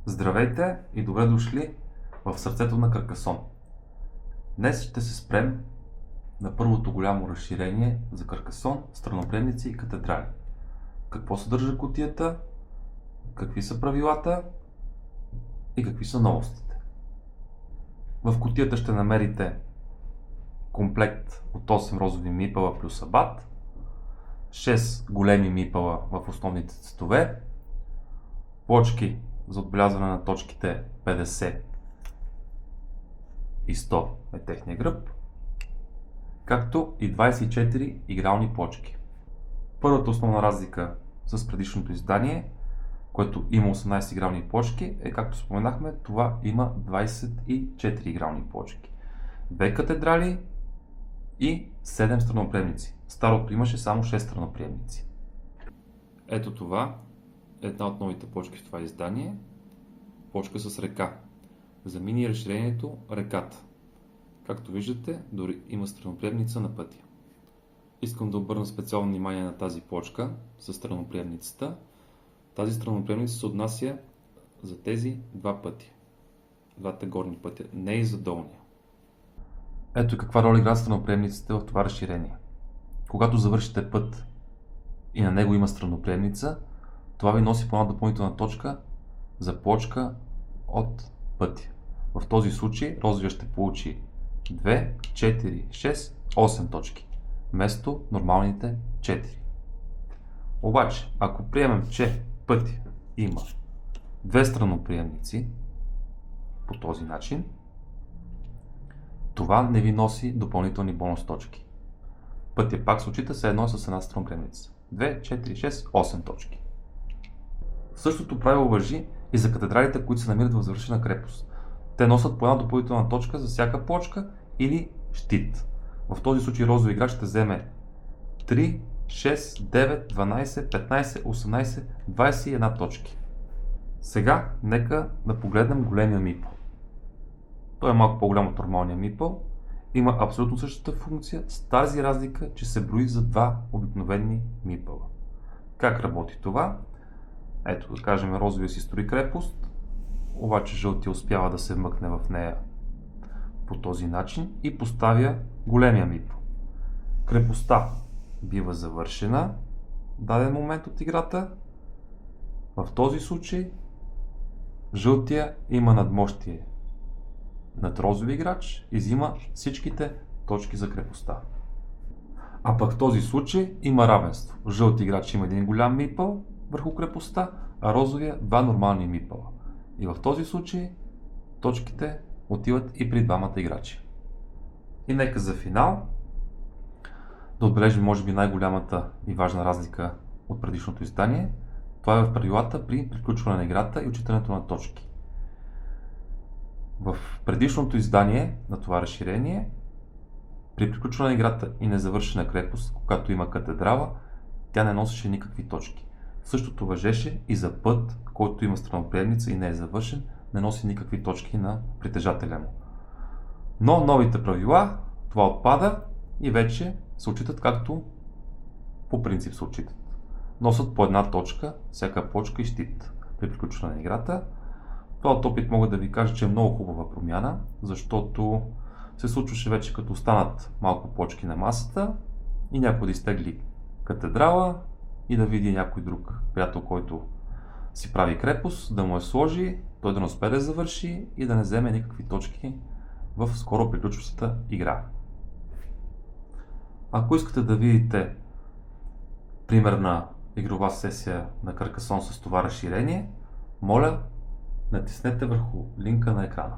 Здравейте и добре дошли в сърцето на Каркасон. Днес ще се спрем на първото голямо разширение за Каркасон, страноприемници и катедрали. Какво съдържа кутията, какви са правилата и какви са новостите. В кутията ще намерите комплект от 8 розови мипела плюс абат, 6 големи мипела в основните цветове, плочки за отбелязване на точките 50 и 100 е техния гръб, както и 24 игрални плочки. Първата основна разлика с предишното издание, което има 18 игрални плочки, е, както споменахме, това има 24 игрални плочки. 2 катедрали и 7 страноприемници. Старото имаше само 6 страноприемници. Ето това е една от новите плочки в това издание. Плочка с река. За мини разширението реката. Както виждате, дори има страноприемница на пътя. Искам да обърна специално внимание на тази плочка с страноприемницата. Тази страноприемница се отнася за тези два пъти. Двата горни пътя, не и за долния. Ето каква роля играят страноприемниците в това разширение. Когато завършите път и на него има страноприемница, това ви носи по една допълнителна точка за плочка от пътя. В този случай розовия ще получи 2, 4, 6, 8 точки, вместо нормалните 4. Обаче, ако приемем, че пътя има 2 страноприемници по този начин, това не ви носи допълнителни бонус точки. Пътя пак се отчита с едно с една страноприемница. 2, 4, 6, 8 точки. Същото правило важи и за катедралите, които се намират в завършена крепост. Те носят по една допълнителна точка за всяка плочка или щит. В този случай розови играч ще вземе 3, 6, 9, 12, 15, 18, 21 точки. Сега нека да погледнем големия мипъл. Той е малко по-голям от нормалния мипъл. Има абсолютно същата функция с тази разлика, че се брои за два обикновени мипъла. Как работи това? Ето, да кажем, розовия си строи крепост, обаче жълтия успява да се вмъкне в нея по този начин и поставя големия мипъл. Крепостта бива завършена в даден момент от играта. В този случай жълтия има надмощие над розови играч и взима всичките точки за крепостта. А пък в този случай има равенство. Жълти играч има един голям мипъл върху крепостта, а розовия два нормални мипъла. И в този случай точките отиват и при двамата играчи. И нека за финал да отбележим може би най-голямата и важна разлика от предишното издание. Това е в правилата при приключване на играта и отчитането на точки. В предишното издание на това разширение, при приключване на играта и незавършена крепост, когато има катедрала, тя не носеше никакви точки. Същото важеше и за път, който има страноприемница и не е завършен, не носи никакви точки на притежателя му. Но новите правила, това отпада и вече се отчитат както по принцип се отчитат. Носят по една точка, всяка плочка и щит при приключване на играта. Това от опит мога да ви кажа, че е много хубава промяна, защото се случваше вече като останат малко плочки на масата и някой да изтегли катедрала и да види някой друг приятел, който си прави крепост, да му я сложи, той да не успее да завърши и да не вземе никакви точки в скоро приключващата игра. Ако искате да видите примерна игрова сесия на Каркасон с това разширение, моля, натиснете върху линка на екрана.